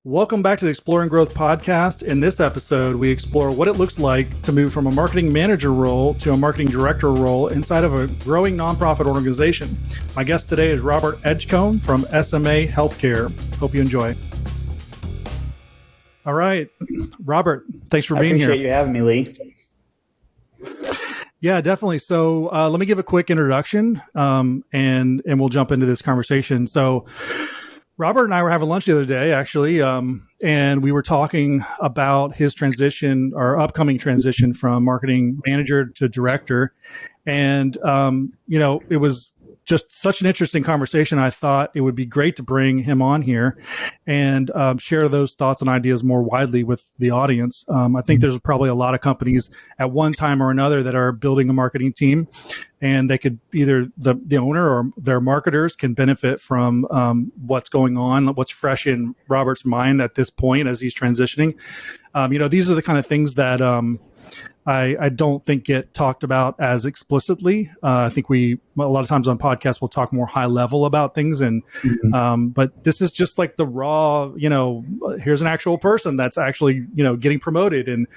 Welcome back to the Exploring Growth podcast. In this episode, we explore what it looks like to move from a marketing manager role to a marketing director role inside of a growing nonprofit organization. My guest today is Robert Edgcomb from SMA Healthcare. Hope you enjoy. All right, Robert, thanks for being here. I appreciate you having me, Lee. Yeah, definitely. So let me give a quick introduction and we'll jump into this conversation. So Robert and I were having lunch the other day, actually, and we were talking about his transition, or upcoming transition from marketing manager to director. And, it was just such an interesting conversation. I thought it would be great to bring him on here and share those thoughts and ideas more widely with the audience. I think there's probably a lot of companies at one time or another that are building a marketing team, and they could either the owner or their marketers can benefit from what's going on, what's fresh in Robert's mind at this point as he's transitioning. These are the kind of things that I don't think get talked about as explicitly. I think a lot of times on podcasts, we'll talk more high level about things. And, but this is just like the raw, here's an actual person that's actually, getting promoted. And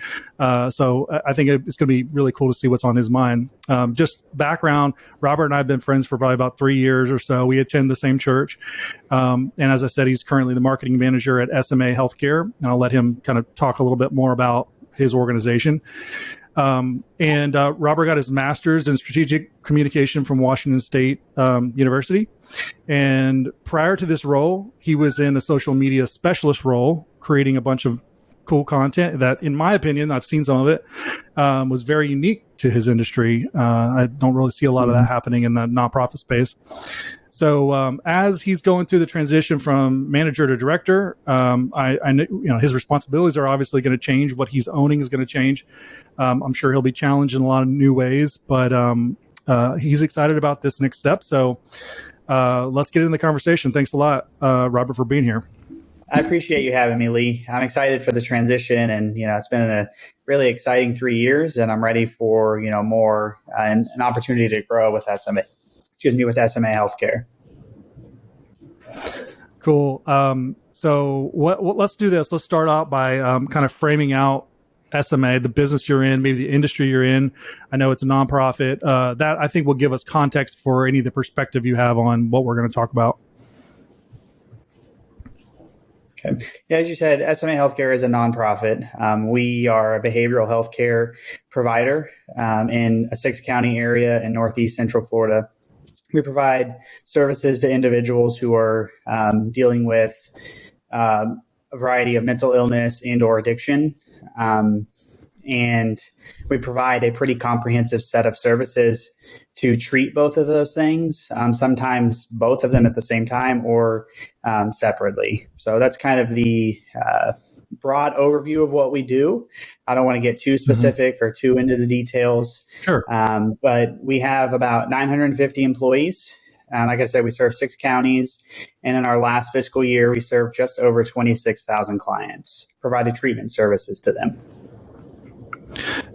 so I think it's going to be really cool to see what's on his mind. Just background, Robert and I have been friends for probably about 3 years or so. We attend the same church. And as I said, he's currently the marketing manager at SMA Healthcare. And I'll let him kind of talk a little bit more about his organization. Robert got his master's in strategic communication from Washington State University. And prior to this role, he was in a social media specialist role, creating a bunch of cool content that, in my opinion, I've seen some of it, was very unique to his industry. I don't really see a lot of that happening in the nonprofit space. So as he's going through the transition from manager to director, I know, his responsibilities are obviously going to change. What he's owning is going to change. I'm sure he'll be challenged in a lot of new ways, but he's excited about this next step. So let's get into the conversation. Thanks a lot, Robert, for being here. I appreciate you having me, Lee. I'm excited for the transition, and it's been a really exciting 3 years, and I'm ready for more and an opportunity to grow with SMA. With SMA Healthcare. Cool. So let's do this. Let's start out by kind of framing out SMA, the business you're in, maybe the industry you're in. I know it's a nonprofit. That I think will give us context for any of the perspective you have on what we're going to talk about. Okay. Yeah, as you said, SMA Healthcare is a nonprofit. We are a behavioral healthcare provider in a 6-county area in Northeast Central Florida. We provide services to individuals who are dealing with a variety of mental illness and or addiction. And we provide a pretty comprehensive set of services to treat both of those things, sometimes both of them at the same time or separately. So that's kind of the broad overview of what we do. I don't want to get too specific or too into the details. Sure. But we have about 950 employees. Like I said, we serve 6 counties. And in our last fiscal year, we served just over 26,000 clients, provided treatment services to them.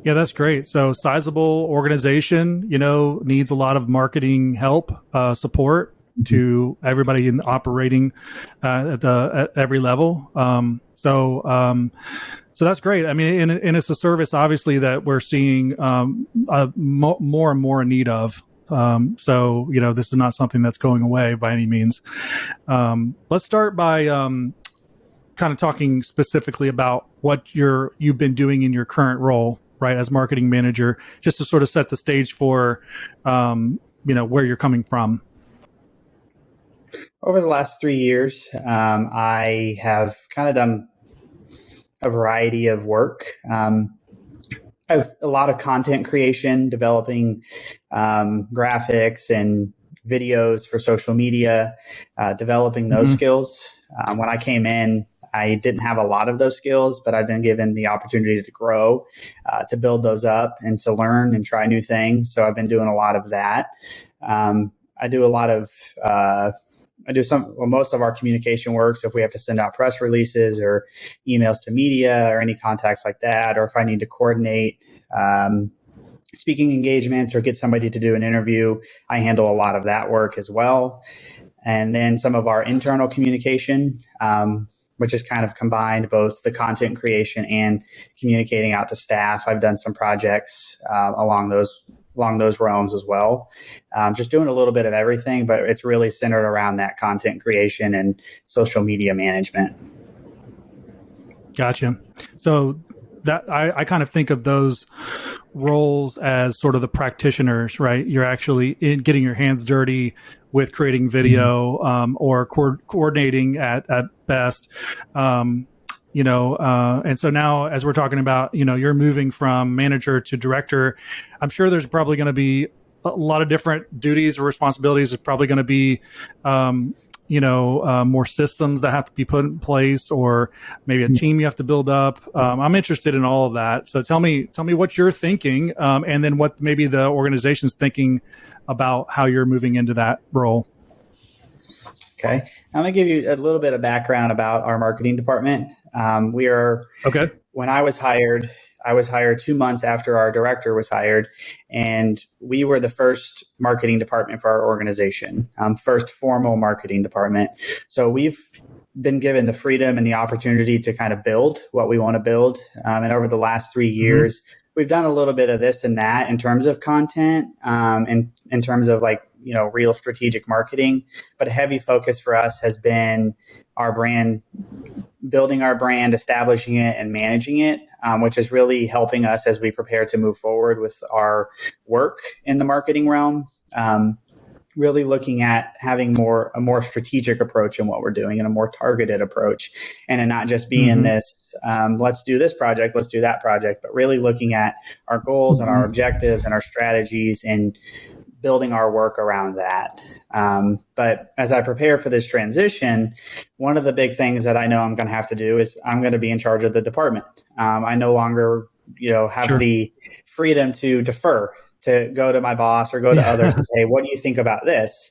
Yeah, that's great. So sizable organization, needs a lot of marketing help, support to everybody in operating at every level. So that's great. I mean, and it's a service, obviously, that we're seeing more and more in need of. So, this is not something that's going away by any means. Let's start by kind of talking specifically about what you've been doing in your current role, right, as marketing manager, just to sort of set the stage for, where you're coming from. Over the last 3 years, I have kind of done a variety of work. I have a lot of content creation, developing graphics and videos for social media, developing those skills. When I came in, I didn't have a lot of those skills, but I've been given the opportunity to grow, to build those up and to learn and try new things. So I've been doing a lot of that. I do a lot of most of our communication work. So if we have to send out press releases or emails to media or any contacts like that, or if I need to coordinate speaking engagements or get somebody to do an interview, I handle a lot of that work as well. And then some of our internal communication, which has kind of combined both the content creation and communicating out to staff. I've done some projects along those realms as well. Just doing a little bit of everything, but it's really centered around that content creation and social media management. Gotcha. So that I kind of think of those roles as sort of the practitioners, right? You're actually getting your hands dirty with creating video, or coordinating at best. And so now as we're talking about, you're moving from manager to director, I'm sure there's probably going to be a lot of different duties or responsibilities. There's probably going to be, more systems that have to be put in place, or maybe a team you have to build up. I'm interested in all of that. So tell me what you're thinking, and then what maybe the organization's thinking about how you're moving into that role. Okay. I'm going to give you a little bit of background about our marketing department. Okay. When I was hired 2 months after our director was hired, and we were the first marketing department for our organization, first formal marketing department. So we've been given the freedom and the opportunity to kind of build what we want to build. And over the last 3 years, we've done a little bit of this and that in terms of content, and in terms of real strategic marketing. But a heavy focus for us has been our brand, building our brand, establishing it, and managing it, which is really helping us as we prepare to move forward with our work in the marketing realm. Really looking at having a more strategic approach in what we're doing, and a more targeted approach, and not just being this, let's do this project, let's do that project, but really looking at our goals and our objectives and our strategies, and building our work around that. But as I prepare for this transition, one of the big things that I know I'm going to have to do is I'm going to be in charge of the department. I no longer, have the freedom to defer, to go to my boss or go to others and say, hey, what do you think about this?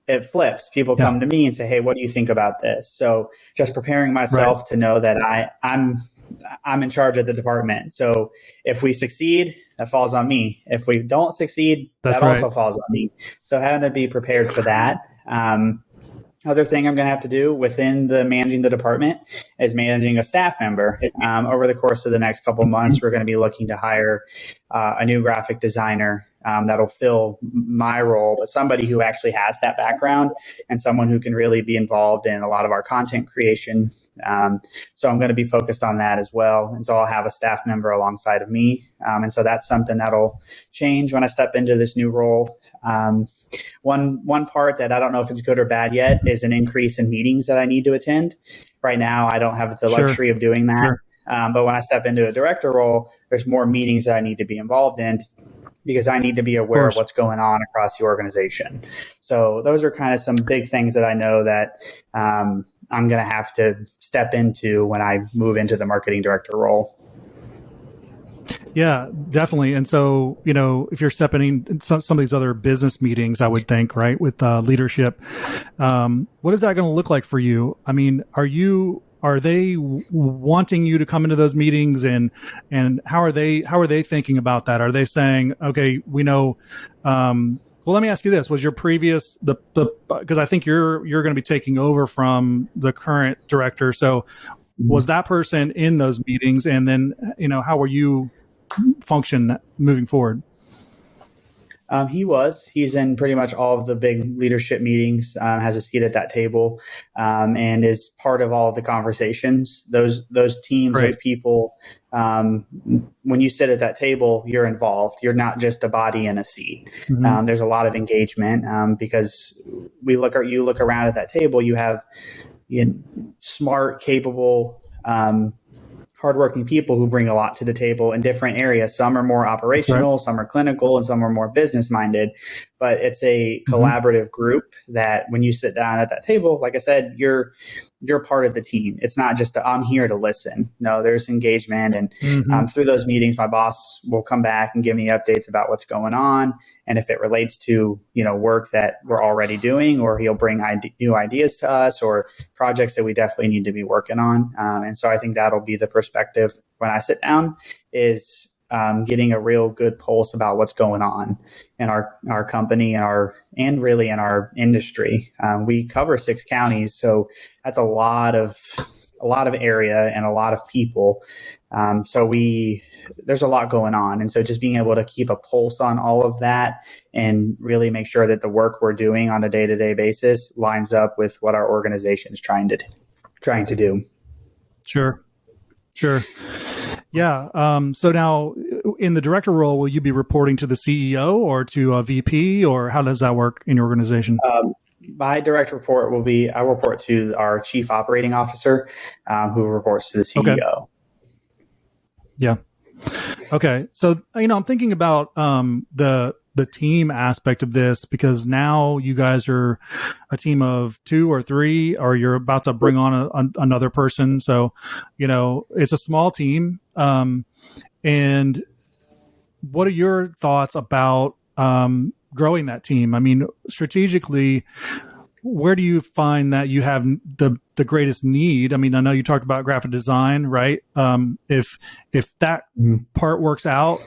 It flips. People come to me and say, hey, what do you think about this? So just preparing myself to know that I'm in charge of the department. So if we succeed, that falls on me. If we don't succeed, that also falls on me. So having to be prepared for that. Other thing I'm going to have to do within managing the department is managing a staff member. Over the course of the next couple of months, we're going to be looking to hire a new graphic designer that'll fill my role, but somebody who actually has that background and someone who can really be involved in a lot of our content creation. So I'm going to be focused on that as well. And so I'll have a staff member alongside of me. And so that's something that'll change when I step into this new role. One part that I don't know if it's good or bad yet is an increase in meetings that I need to attend. Right now, I don't have the luxury of doing that. But when I step into a director role, there's more meetings that I need to be involved in, because I need to be aware of what's going on across the organization. So those are kind of some big things that I know that I'm going to have to step into when I move into the marketing director role. Yeah, definitely. And so, if you're stepping in some of these other business meetings, I would think, right, with leadership, what is that going to look like for you? I mean, are they wanting you to come into those meetings, and how are they thinking about that? Are they saying, okay, we know, well, let me ask you this. Was your previous, because I think you're going to be taking over from the current director. So was that person in those meetings? And then, how were you function moving forward? He's in pretty much all of the big leadership meetings, has a seat at that table, and is part of all of the conversations. Those teams of people, when you sit at that table, you're involved. You're not just a body in a seat. There's a lot of engagement, because you look around at that table, you have smart, capable, hardworking people who bring a lot to the table in different areas. Some are more operational, some are clinical, and some are more business minded. But it's a collaborative group that when you sit down at that table, like I said, you're part of the team. It's not just I'm here to listen. No, there's engagement. And through those meetings, my boss will come back and give me updates about what's going on. And if it relates to, work that we're already doing, or he'll bring new ideas to us, or projects that we definitely need to be working on. And so I think that'll be the perspective when I sit down, is getting a real good pulse about what's going on in our company and really in our industry. We cover 6 counties, so that's a lot of a lot of area and a lot of people. There's a lot going on. And so just being able to keep a pulse on all of that and really make sure that the work we're doing on a day-to-day basis lines up with what our organization is trying to do. Sure. Yeah. So now in the director role, will you be reporting to the CEO or to a VP, or how does that work in your organization? My direct report I report to our chief operating officer, who reports to the CEO. Okay. Yeah. Okay. So, I'm thinking about the team aspect of this, because now you guys are a team of 2 or 3, or you're about to bring on another person. So, it's a small team. And what are your thoughts about growing that team? I mean, strategically, where do you find that you have the greatest need? I mean, I know you talked about graphic design, right? If that part works out,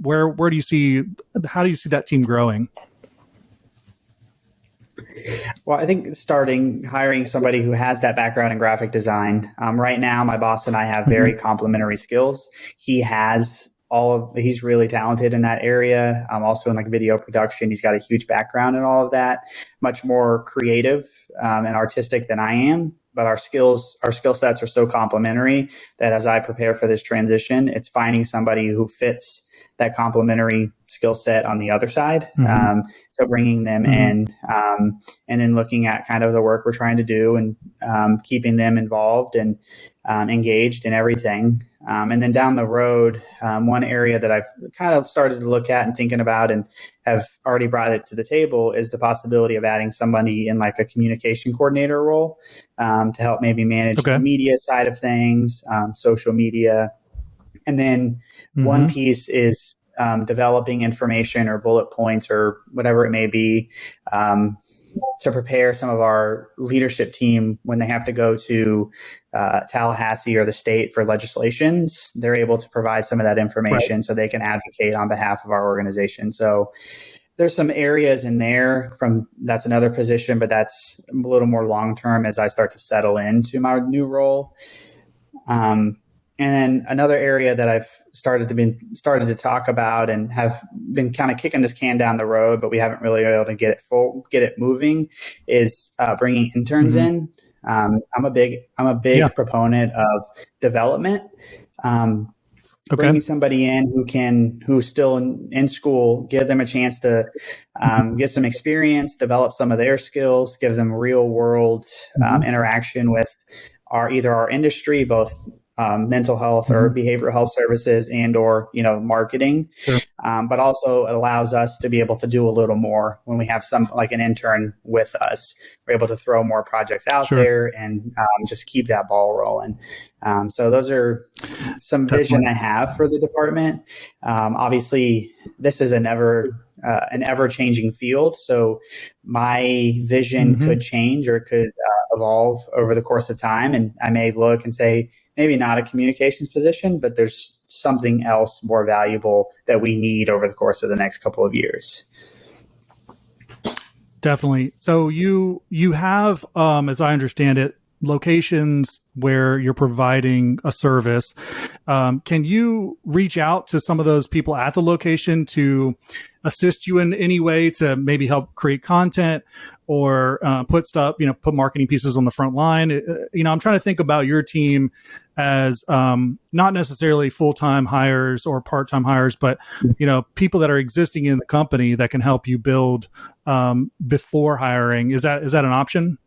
where do you see, how do you see that team growing? Well, I think hiring somebody who has that background in graphic design. Right now, my boss and I have very complementary skills. He's really talented in that area. Also in like video production. He's got a huge background in all of that, much more creative and artistic than I am. But our skill sets are so complementary that as I prepare for this transition, it's finding somebody who fits that complementary skill set on the other side. So bringing them in, and then looking at kind of the work we're trying to do and keeping them involved and engaged in everything. And then down the road, one area that I've kind of started to look at and thinking about and have already brought it to the table is the possibility of adding somebody in like a communication coordinator role to help maybe manage the media side of things, social media. And then one piece is developing information or bullet points or whatever it may be to prepare some of our leadership team when they have to go to Tallahassee or the state for legislations. They're able to provide some of that information so they can advocate on behalf of our organization. So there's some areas in there that's another position, but that's a little more long-term as I start to settle into my new role. And then another area that I've started to talk about and have been kind of kicking this can down the road, but we haven't really been able to get it moving, is bringing interns in. I'm a big proponent of development. Bringing somebody in who's still in school, give them a chance to get some experience, develop some of their skills, give them real world interaction with either our industry, both mental health or behavioral health services or marketing. But also it allows us to be able to do a little more when we have like an intern with us. We're able to throw more projects out there and just keep that ball rolling. So those are some vision I have for the department. Obviously, this is an ever-changing field. So my vision could change or could evolve over the course of time. And I may look and say, maybe not a communications position, but there's something else more valuable that we need over the course of the next couple of years. Definitely. So you have, as I understand it, locations where you're providing a service. Can you reach out to some of those people at the location to assist you in any way to maybe help create content or put marketing pieces on the front line? I'm trying to think about your team as not necessarily full-time hires or part-time hires, but people that are existing in the company that can help you build before hiring. Is that an option?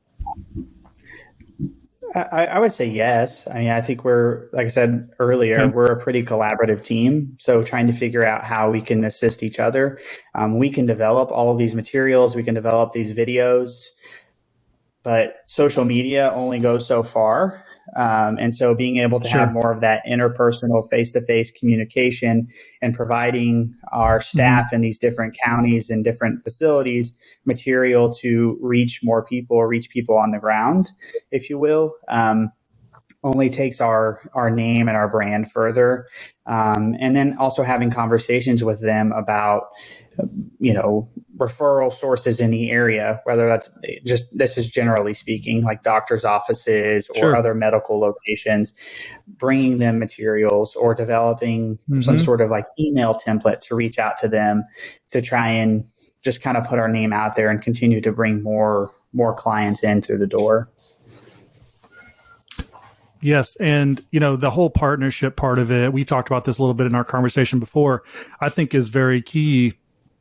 I would say yes. I mean, I think like I said earlier, we're a pretty collaborative team. So trying to figure out how we can assist each other. We can develop all of these materials. We can develop these videos, but social media only goes so far. And so being able to have more of that interpersonal face-to-face communication and providing our staff in these different counties and different facilities material to reach more people or reach people on the ground, if you will, only takes our name and our brand further. And then also having conversations with them about, referral sources in the area, whether that's just, this is generally speaking, like doctor's offices or Sure. other medical locations, bringing them materials or developing some Mm-hmm. sort of like email template to reach out to them to try and just kind of put our name out there and continue to bring more clients in through the door. Yes. And, the whole partnership part of it, we talked about this a little bit in our conversation before, I think is very key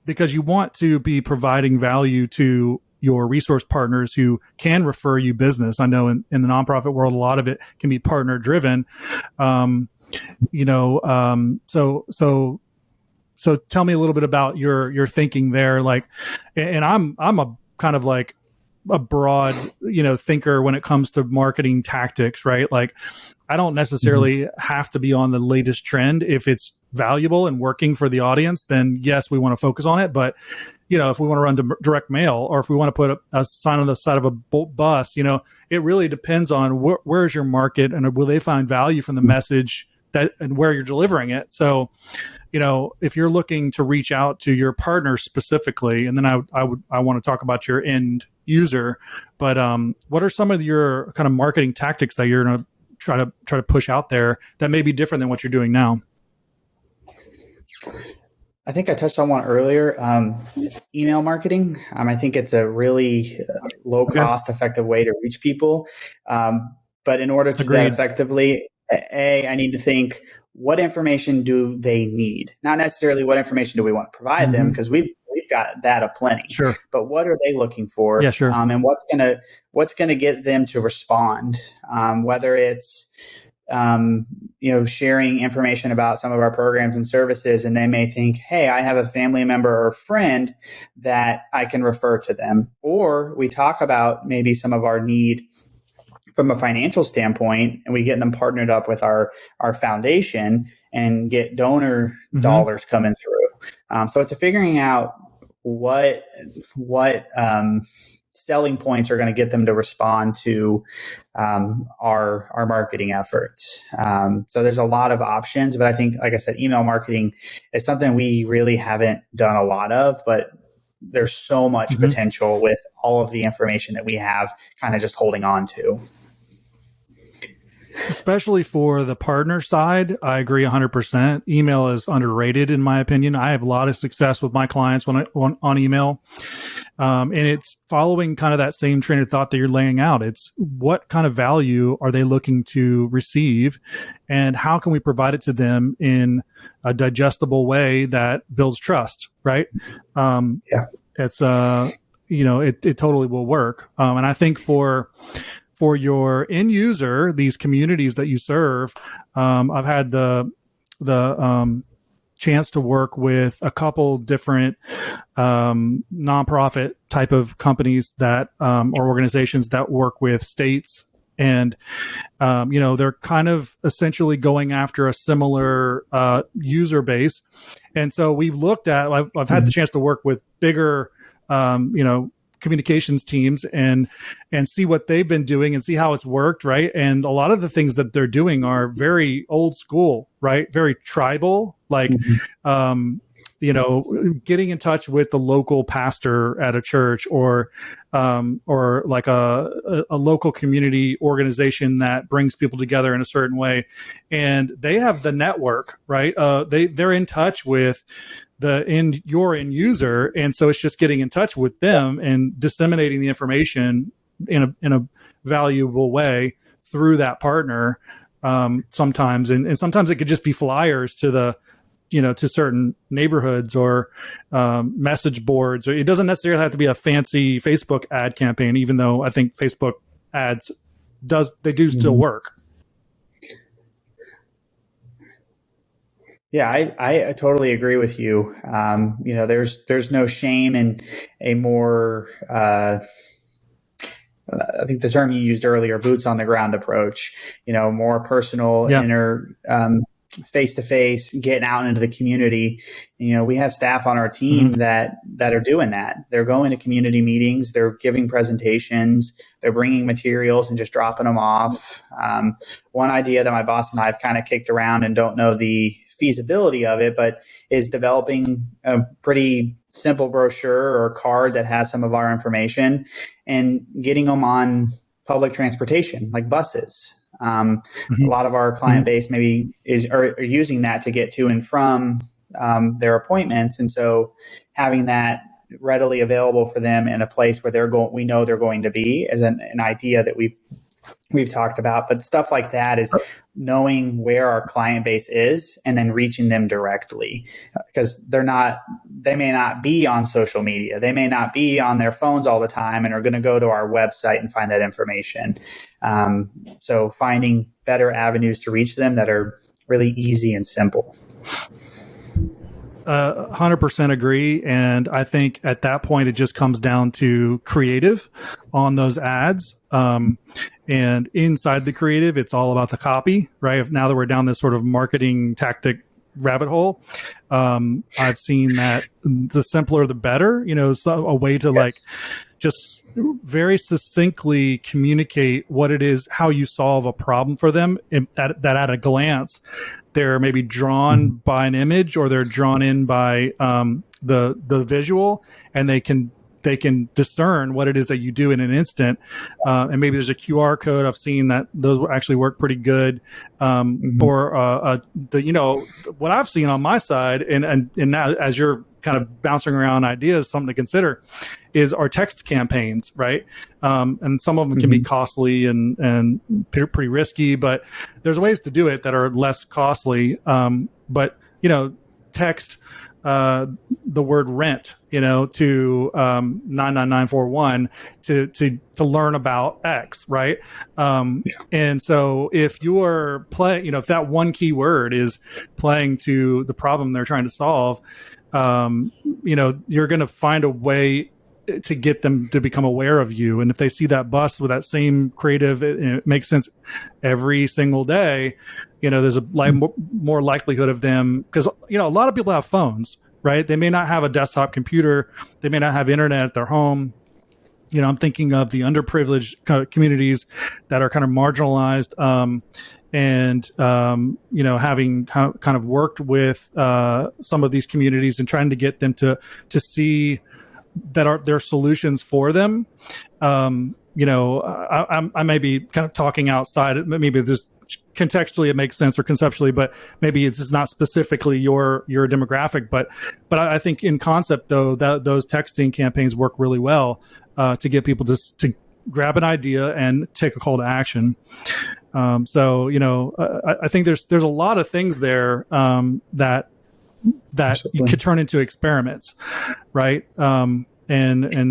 because you want to be providing value to your resource partners who can refer you business. I know in the nonprofit world, a lot of it can be partner driven. So tell me a little bit about your thinking there. Like, and I'm a kind of like a broad, thinker when it comes to marketing tactics, right? Like, I don't necessarily have to be on the latest trend. If it's valuable and working for the audience, then yes, we want to focus on it. But, if we want to run direct mail or if we want to put a sign on the side of a bus, it really depends on where's your market and will they find value from the message that and where you're delivering it. So, if you're looking to reach out to your partner specifically, and then I want to talk about your end user, but what are some of your kind of marketing tactics that you're going to try to push out there that may be different than what you're doing now? I think I touched on one earlier, email marketing. I think it's a really low cost, effective way to reach people. But in order to do that effectively, I need to think, what information do they need? Not necessarily what information do we want to provide them, because we've got that aplenty. Sure. But what are they looking for? Yeah, sure. And what's gonna get them to respond? Whether it's sharing information about some of our programs and services, and they may think, hey, I have a family member or friend that I can refer to them. Or we talk about maybe some of our need from a financial standpoint, and we get them partnered up with our foundation and get donor dollars coming through. So it's figuring out what selling points are going to get them to respond to our marketing efforts. So there's a lot of options, but I think, like I said, email marketing is something we really haven't done a lot of, but there's so much potential with all of the information that we have kind of just holding on to. Especially for the partner side, I agree 100%. Email is underrated, in my opinion. I have a lot of success with my clients on email. And it's following kind of that same train of thought that you're laying out. It's what kind of value are they looking to receive, and how can we provide it to them in a digestible way that builds trust, right? It's, it totally will work. And I think for your end user, these communities that you serve, I've had the chance to work with a couple different nonprofit type of companies that or organizations that work with states, and they're kind of essentially going after a similar user base. And so we've looked at. I've had the chance to work with bigger communications teams and see what they've been doing and see how it's worked, right? And a lot of the things that they're doing are very old school, right? Very tribal, like getting in touch with the local pastor at a church, or like a local community organization that brings people together in a certain way. And they have the network, right? They're in touch with your end user, and so it's just getting in touch with them and disseminating the information in a valuable way through that partner. Sometimes, and sometimes it could just be flyers to to certain neighborhoods or message boards. Or it doesn't necessarily have to be a fancy Facebook ad campaign, even though I think Facebook ads do still work. Yeah, I totally agree with you. There's no shame in a more, I think the term you used earlier, boots on the ground approach, more personal, inner, face to face, getting out into the community. We have staff on our team that are doing that. They're going to community meetings, they're giving presentations, they're bringing materials and just dropping them off. One idea that my boss and I have kind of kicked around and don't know the feasibility of it, but is developing a pretty simple brochure or card that has some of our information, and getting them on public transportation like buses. A lot of our client base maybe are using that to get to and from their appointments, and so having that readily available for them in a place where we know they're going to be is an idea that we've talked about. But stuff like that is knowing where our client base is and then reaching them directly, because they may not be on social media. They may not be on their phones all the time and are going to go to our website and find that information. So finding better avenues to reach them that are really easy and simple. 100% agree. And I think at that point, it just comes down to creative on those ads. And inside the creative, it's all about the copy, right? Now that we're down this sort of marketing tactic rabbit hole, I've seen that the simpler, the better, so a way to like just very succinctly communicate what it is, how you solve a problem for them, that at a glance, they're maybe drawn by an image or they're drawn in by the visual, and they can discern what it is that you do in an instant. And maybe there's a QR code. I've seen that those actually work pretty good. Or what I've seen on my side, and now as you're kind of bouncing around ideas, something to consider is our text campaigns, right? And some of them can be costly and pretty risky, but there's ways to do it that are less costly. But text the word rent, to 99941 to learn about X, right? And so if you're playing, if that one keyword is playing to the problem they're trying to solve, you're going to find a way to get them to become aware of you. And if they see that bus with that same creative, it makes sense every single day, there's a more likelihood of them, because, a lot of people have phones, right? They may not have a desktop computer. They may not have internet at their home. I'm thinking of the underprivileged communities that are kind of marginalized, and having kind of worked with some of these communities and trying to get them to see that there are solutions for them. I may be kind of talking outside. Maybe this contextually it makes sense, or conceptually, but maybe it's just not specifically your demographic. But I think in concept, though, that those texting campaigns work really well to get people to grab an idea and take a call to action. I think there's a lot of things there that you could turn into experiments, right? And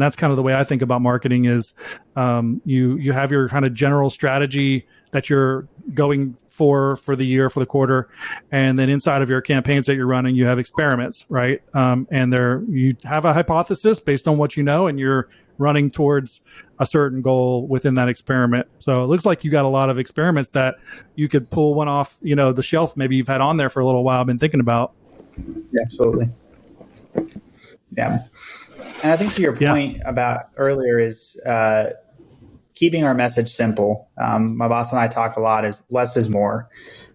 that's kind of the way I think about marketing is you have your kind of general strategy that you're going for the year, for the quarter, and then inside of your campaigns that you're running, you have experiments, right? And you have a hypothesis based on what you know, and you're running towards a certain goal within that experiment. So it looks like you got a lot of experiments that you could pull one off, the shelf maybe you've had on there for a little while, been thinking about. Yeah, absolutely. Yeah. And I think to your point about earlier is keeping our message simple. My boss and I talk a lot is less is more.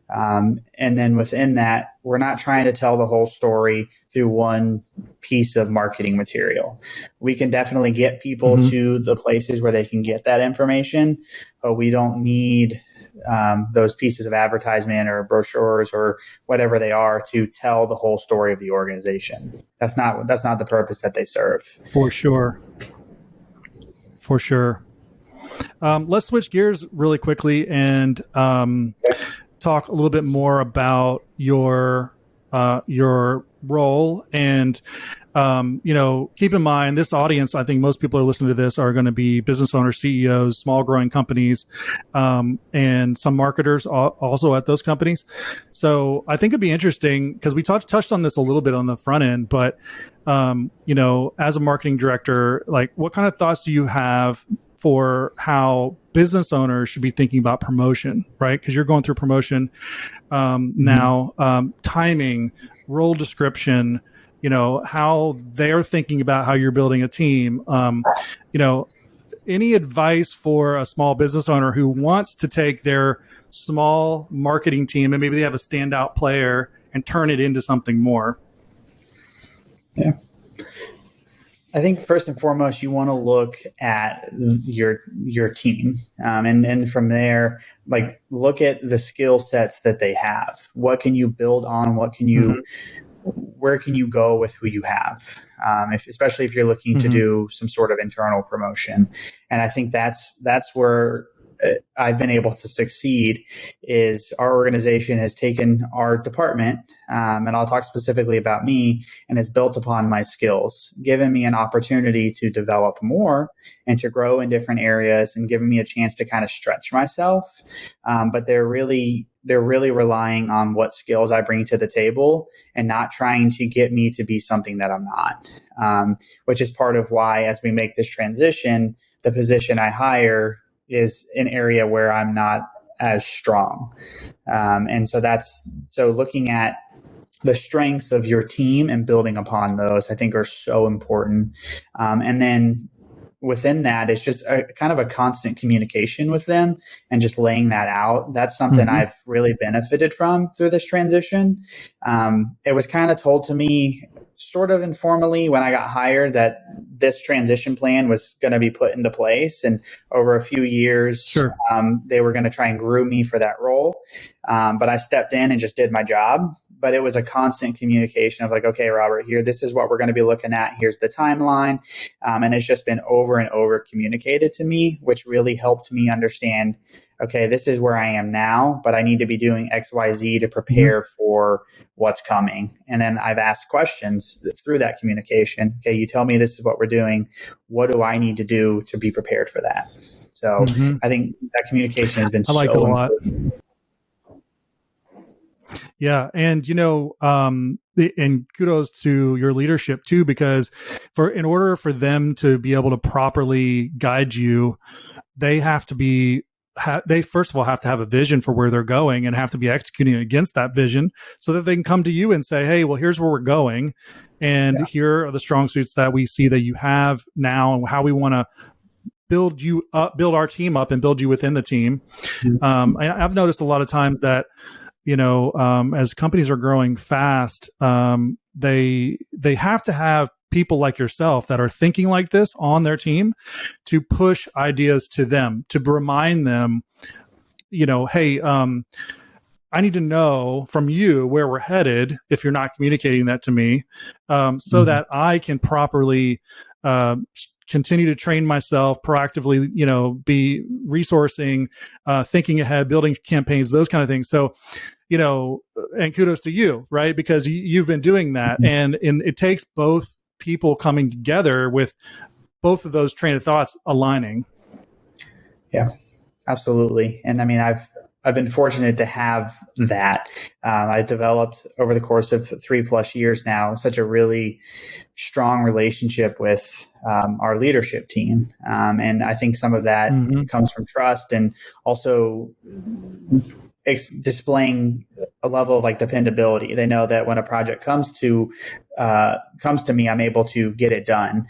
And then within that, we're not trying to tell the whole story through one piece of marketing material. We can definitely get people to the places where they can get that information, but we don't need those pieces of advertisement or brochures or whatever they are to tell the whole story of the organization. That's not the purpose that they serve. For sure. Let's switch gears really quickly and talk a little bit more about your role. And keep in mind, this audience, I think most people who are listening to this are going to be business owners, CEOs, small growing companies, and some marketers also at those companies. So I think it'd be interesting because we touched on this a little bit on the front end, but as a marketing director, like what kind of thoughts do you have for how business owners should be thinking about promotion, right? Because you're going through promotion now, timing, role description, how they're thinking about how you're building a team. Any advice for a small business owner who wants to take their small marketing team and maybe they have a standout player and turn it into something more? Yeah. I think first and foremost, you want to look at your team, and from there, like look at the skill sets that they have. What can you build on? What can you Mm-hmm. where can you go with who you have? Especially if you're looking to Mm-hmm. do some sort of internal promotion, and I think that's where I've been able to succeed. Is our organization has taken our department, and I'll talk specifically about me, and has built upon my skills, given me an opportunity to develop more and to grow in different areas, and given me a chance to kind of stretch myself. But they're really relying on what skills I bring to the table and not trying to get me to be something that I'm not, which is part of why, as we make this transition, the position I hire is an area where I'm not as strong. And so looking at the strengths of your team and building upon those, I think are so important. And then within that is just a kind of a constant communication with them and just laying that out. That's something Mm-hmm. I've really benefited from through this transition. It was kind of told to me sort of informally when I got hired that this transition plan was going to be put into place. And over a few years, Sure. they were going to try and groom me for that role. But I stepped in and just did my job. But it was a constant communication of like, okay, Robert, here, this is what we're going to be looking at. Here's the timeline. And it's just been over and over communicated to me, which really helped me understand, okay, this is where I am now, but I need to be doing X, Y, Z to prepare for what's coming. And then I've asked questions through that communication. Okay, you tell me this is what we're doing. What do I need to do to be prepared for that? So Mm-hmm. I think that communication has been I like it so a lot. important. Yeah, and and kudos to your leadership too, because in order for them to be able to properly guide you, they have to be they first of all have to have a vision for where they're going and have to be executing against that vision, so that they can come to you and say, hey, well, here's where we're going, and Yeah. here are the strong suits that we see that you have now, and how we want to build you up, build our team up, and build you within the team. I've noticed a lot of times that as companies are growing fast, they have to have people like yourself that are thinking like this on their team to push ideas to them, to remind them, hey, I need to know from you where we're headed if you're not communicating that to me, so that I can properly continue to train myself proactively, be resourcing, thinking ahead, building campaigns, those kind of things. So, and kudos to you, right? Because you've been doing that, and it takes both people coming together with both of those train of thoughts aligning. Yeah, absolutely. And I mean, I've been fortunate to have that. I developed over the course of 3+ years now such a really strong relationship with our leadership team, and I think some of that comes from trust, and also displaying a level of like dependability. They know that when a project comes to me, I'm able to get it done.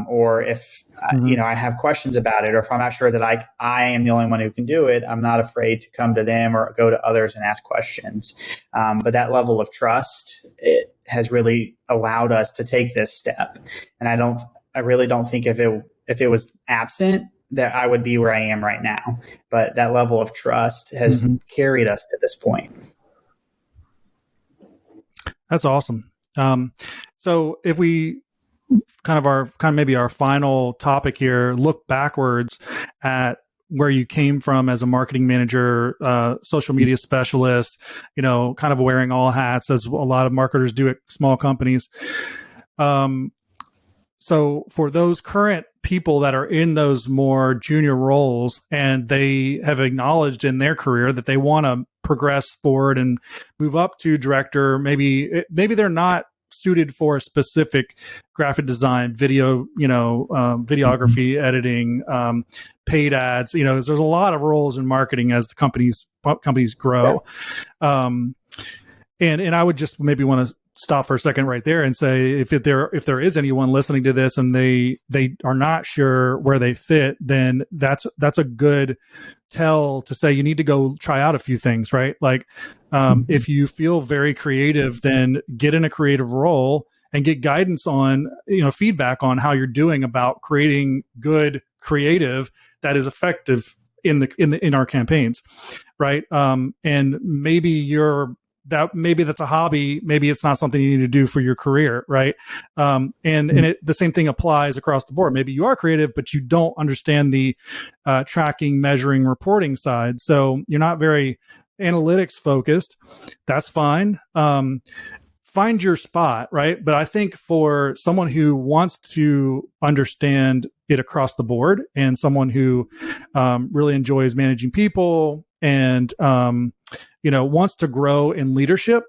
Or if I have questions about it, or if I'm not sure that I am the only one who can do it, I'm not afraid to come to them or go to others and ask questions. But that level of trust, it has really allowed us to take this step. And I really don't think if it was absent, that I would be where I am right now. But that level of trust has carried us to this point. That's awesome. So if we kind of maybe our final topic here, look backwards at where you came from as a marketing manager, social media specialist, kind of wearing all hats, as a lot of marketers do at small companies. So for those current people that are in those more junior roles, and they have acknowledged in their career that they want to progress forward and move up to director, maybe they're not suited for a specific graphic design, video, videography, editing, paid ads. There's a lot of roles in marketing as the companies grow. And I would just maybe want to stop for a second right there and say, if there is anyone listening to this and they are not sure where they fit, then that's a good tell to say you need to go try out a few things, right? Like if you feel very creative, then get in a creative role and get guidance on, feedback on how you're doing about creating good creative that is effective in our campaigns, right? And maybe that's a hobby, maybe it's not something you need to do for your career, right? The same thing applies across the board. Maybe you are creative, but you don't understand the tracking, measuring, reporting side, so you're not very analytics focused. That's fine. Find your spot, right? But I think for someone who wants to understand it across the board, and someone who really enjoys managing people and wants to grow in leadership,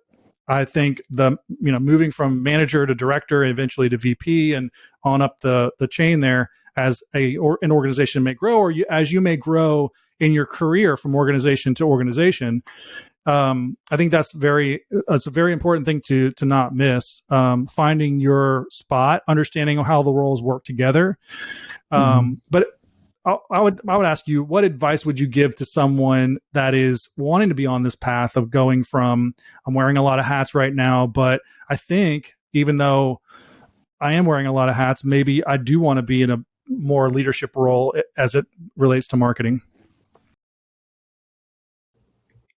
I think moving from manager to director and eventually to VP and on up the chain there, as an organization may grow, or as you may grow in your career from organization to organization. I think it's a very important thing to not miss. Finding your spot, understanding how the roles work together. But I would ask you, what advice would you give to someone that is wanting to be on this path of going from, I'm wearing a lot of hats right now, but I think even though I am wearing a lot of hats, maybe I do want to be in a more leadership role as it relates to marketing?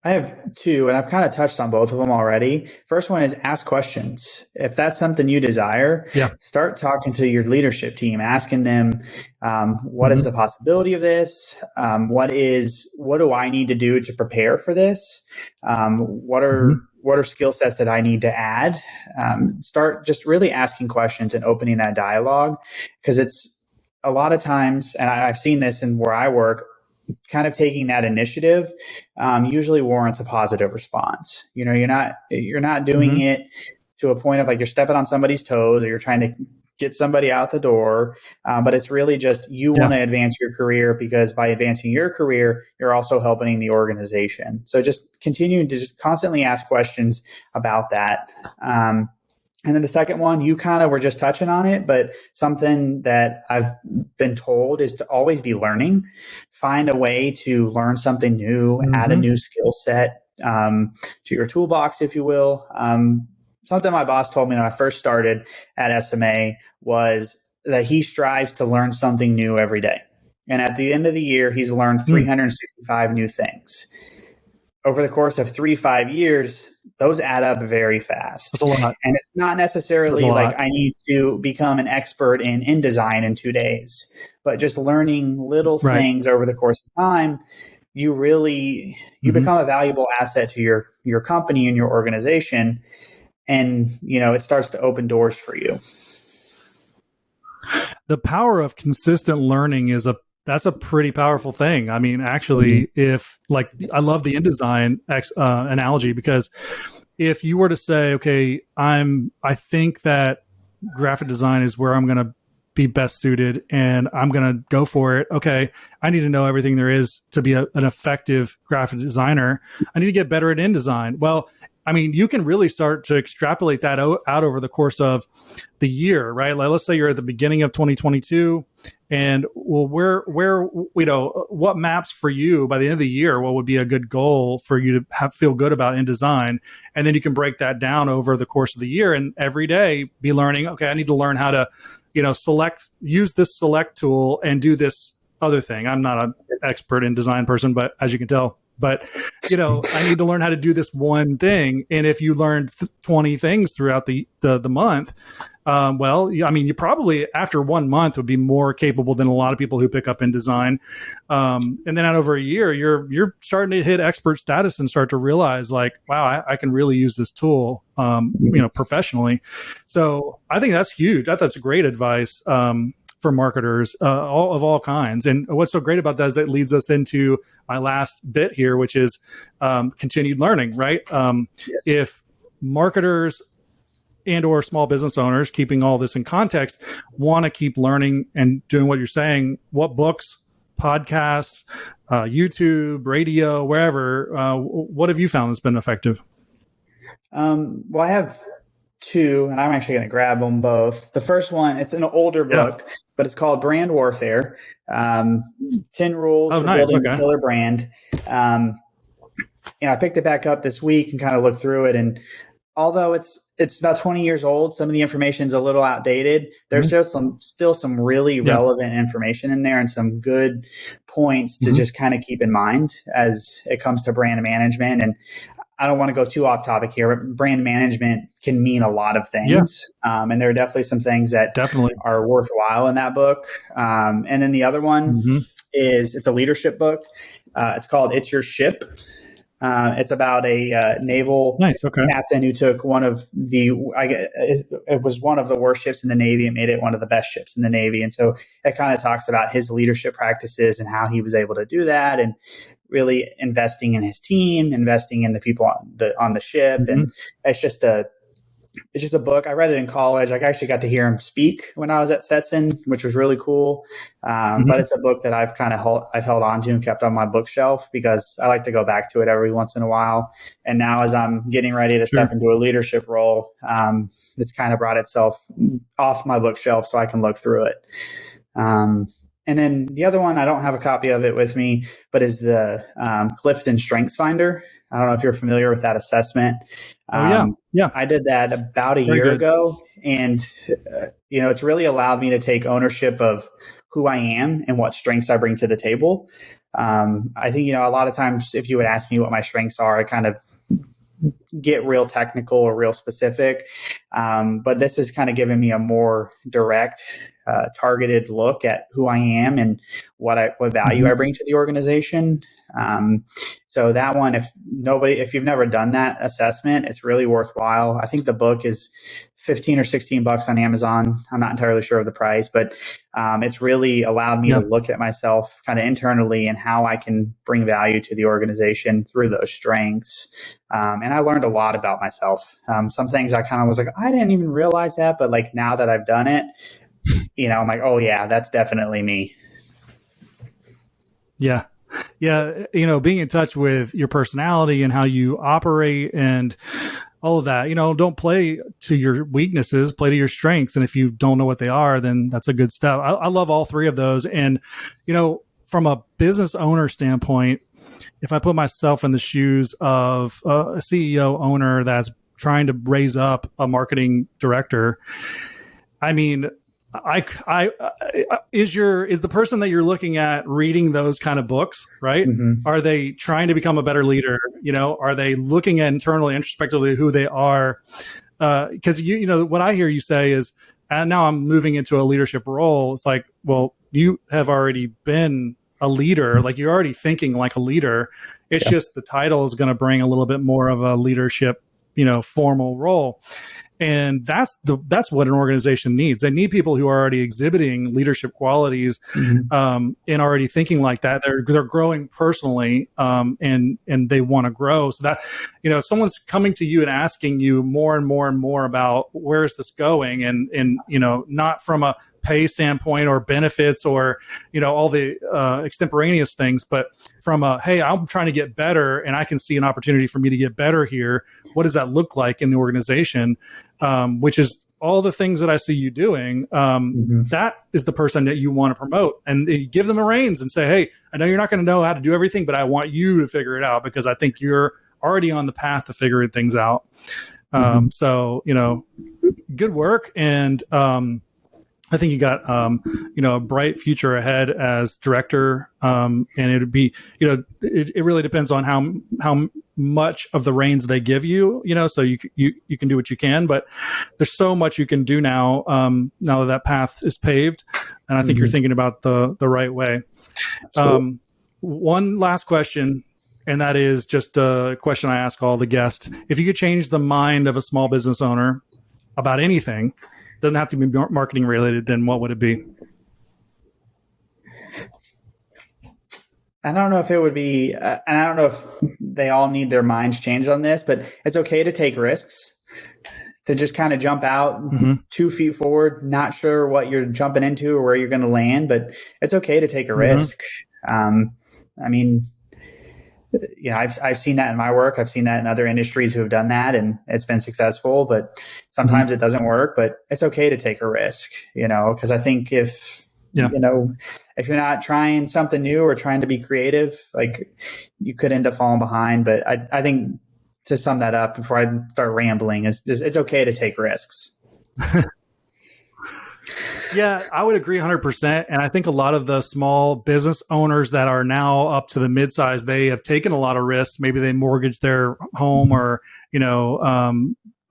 I have two, and I've kind of touched on both of them already. First one is ask questions. If that's something you desire, start talking to your leadership team, asking them, what is the possibility of this? What do I need to do to prepare for this? What are skill sets that I need to add? Start just really asking questions and opening that dialogue, because it's a lot of times, and I've seen this in where I work, kind of taking that initiative usually warrants a positive response. You're not doing it to a point of like you're stepping on somebody's toes or you're trying to get somebody out the door. But it's really just you want to advance your career, because by advancing your career, you're also helping the organization. So just continue to just constantly ask questions about that. And then the second one, you kind of were just touching on it, but something that I've been told is to always be learning. Find a way to learn something new, add a new skill set to your toolbox, if you will. Something my boss told me when I first started at SMA was that he strives to learn something new every day. And at the end of the year, he's learned 365 new things. Over the course of 3-5 years, those add up very fast. That's a lot. And it's not necessarily like I need to become an expert in InDesign in 2 days, but just learning little things over the course of time, you become a valuable asset to your company and your organization. And, it starts to open doors for you. The power of consistent learning that's a pretty powerful thing. I mean, actually, I love the InDesign analogy, because if you were to say, okay, I think that graphic design is where I'm going to be best suited and I'm going to go for it. Okay, I need to know everything there is to be an effective graphic designer. I need to get better at InDesign. Well, I mean, you can really start to extrapolate that out over the course of the year, right? Like, let's say you're at the beginning of 2022, and what maps for you by the end of the year? What would be a good goal for you to feel good about InDesign? And then you can break that down over the course of the year, and every day be learning. Okay, I need to learn how to, use this select tool and do this other thing. I'm not an expert in design person, but as you can tell. But, I need to learn how to do this one thing. And if you learned 20 things throughout the month, you probably after 1 month would be more capable than a lot of people who pick up InDesign. And then out over a year, you're starting to hit expert status and start to realize like, wow, I can really use this tool, professionally. So I think that's huge. I thought that's great advice. For marketers of all kinds. And what's so great about that is it leads us into my last bit here, which is continued learning, right? If marketers and or small business owners, keeping all this in context, want to keep learning and doing what you're saying, what books, podcasts, YouTube, radio, wherever, what have you found that's been effective? Well, I have two, and I'm actually going to grab them both. The first one, it's an older book, but it's called Brand Warfare, 10 Rules for Building a Killer Brand. I picked it back up this week and kind of looked through it, and although it's about 20 years old, some of the information is a little outdated. There's still some really relevant information in there and some good points to just kind of keep in mind as it comes to brand management. And I don't want to go too off topic here, but brand management can mean a lot of things. And there are definitely some things that are worthwhile in that book. And then the other one it's a leadership book. It's called It's Your Ship. It's about a naval captain who took it was one of the worst ships in the Navy and made it one of the best ships in the Navy. And so it kind of talks about his leadership practices and how he was able to do that, and really investing in his team, investing in the people on the ship. And it's just a book. I read it in college. I actually got to hear him speak when I was at Stetson, which was really cool. But it's a book that I've held on to and kept on my bookshelf because I like to go back to it every once in a while. And now as I'm getting ready to step into a leadership role, it's kind of brought itself off my bookshelf so I can look through it. And then the other one, I don't have a copy of it with me, but is the Clifton Strengths Finder. I don't know if you're familiar with that assessment. Yeah. I did that about a year ago, and it's really allowed me to take ownership of who I am and what strengths I bring to the table. I think a lot of times if you would ask me what my strengths are, I kind of get real technical or real specific. But this has kind of given me a more direct, targeted look at who I am and what value I bring to the organization. So that one, if you've never done that assessment, it's really worthwhile. I think the book is $15 or $16 on Amazon. I'm not entirely sure of the price, but it's really allowed me to look at myself kind of internally and how I can bring value to the organization through those strengths. And I learned a lot about myself. Some things I kind of was like, I didn't even realize that, but like now that I've done it, I'm like, oh yeah, that's definitely me. Yeah. Yeah. Being in touch with your personality and how you operate and all of that, don't play to your weaknesses, play to your strengths. And if you don't know what they are, then that's a good step. I love all three of those. And, from a business owner standpoint, if I put myself in the shoes of a CEO owner that's trying to raise up a marketing director, I mean, is the person that you're looking at reading those kind of books, right? Are they trying to become a better leader? Are they looking at internally, introspectively who they are? Because what I hear you say is, and now I'm moving into a leadership role. It's like, well, you have already been a leader, like you're already thinking like a leader. It's just the title is going to bring a little bit more of a leadership, formal role. And that's what an organization needs. They need people who are already exhibiting leadership qualities, and already thinking like that. They're growing personally, and they want to grow. So that, if someone's coming to you and asking you more and more and more about where is this going, and not from a pay standpoint or benefits or all the extemporaneous things, but from a, hey, I'm trying to get better and I can see an opportunity for me to get better here. What does that look like in the organization? Which is all the things that I see you doing. That is the person that you want to promote, and you give them a reins and say, hey, I know you're not going to know how to do everything, but I want you to figure it out because I think you're already on the path to figuring things out. So, good work. And, I think you got, a bright future ahead as director. And it would be, it really depends on how much of the reins they give you, so you can do what you can, but there's so much you can do now, now that path is paved. And I think you're thinking about the right way. One last question, and that is just a question I ask all the guests. If you could change the mind of a small business owner about anything, doesn't have to be marketing related, then what would it be? I don't know if it would be, and I don't know if they all need their minds changed on this, but it's okay to take risks, to just kind of jump out 2 feet forward, not sure what you're jumping into or where you're going to land, but it's okay to take a risk. I mean, I've seen that in my work. I've seen that in other industries who have done that, and it's been successful, but sometimes it doesn't work, but it's okay to take a risk, because I think if you're not trying something new or trying to be creative, like you could end up falling behind. But I think to sum that up before I start rambling is just, it's okay to take risks. Yeah, I would agree 100%. And I think a lot of the small business owners that are now up to the midsize, they have taken a lot of risks. Maybe they mortgage their home or,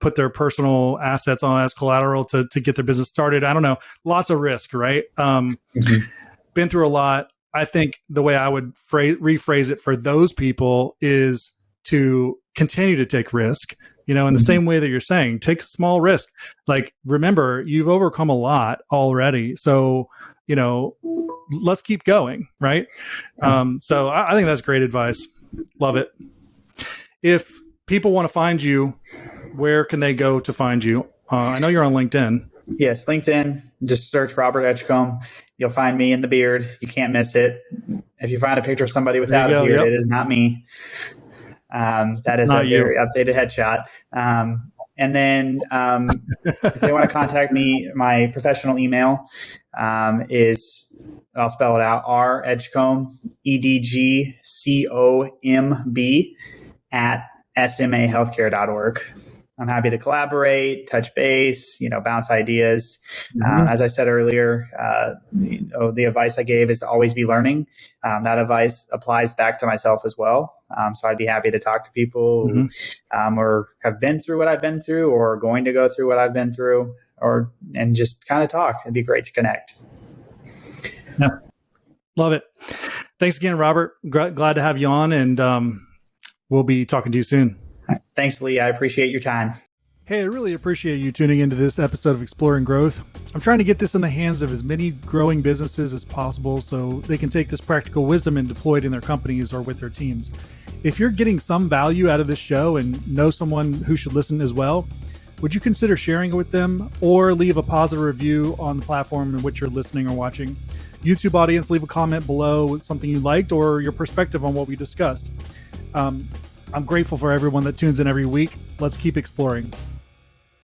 put their personal assets on as collateral to get their business started. I don't know. Lots of risk, right? Been through a lot. I think the way I would rephrase it for those people is to continue to take risk, in the same way that you're saying, take small risk. Like, remember, you've overcome a lot already. So, let's keep going. Right. So I think that's great advice. Love it. If people want to find you, where can they go to find you? I know you're on LinkedIn. Yes, LinkedIn. Just search Robert Edgcomb. You'll find me in the beard. You can't miss it. If you find a picture of somebody without a beard, It is not me. That is a very updated headshot. And then if they want to contact me, my professional email is, I'll spell it out, Edgcomb, EDGCOMB @smahealthcare.org. I'm happy to collaborate, touch base, bounce ideas. As I said earlier, the advice I gave is to always be learning. That advice applies back to myself as well. So I'd be happy to talk to people who or have been through what I've been through or are going to go through what I've been through, and just kind of talk. It'd be great to connect. Yeah. Love it. Thanks again, Robert. Glad to have you on, and we'll be talking to you soon. Thanks, Lee. I appreciate your time. Hey, I really appreciate you tuning into this episode of Exploring Growth. I'm trying to get this in the hands of as many growing businesses as possible so they can take this practical wisdom and deploy it in their companies or with their teams. If you're getting some value out of this show and know someone who should listen as well, would you consider sharing it with them or leave a positive review on the platform in which you're listening or watching? YouTube audience, leave a comment below with something you liked or your perspective on what we discussed. I'm grateful for everyone that tunes in every week. Let's keep exploring.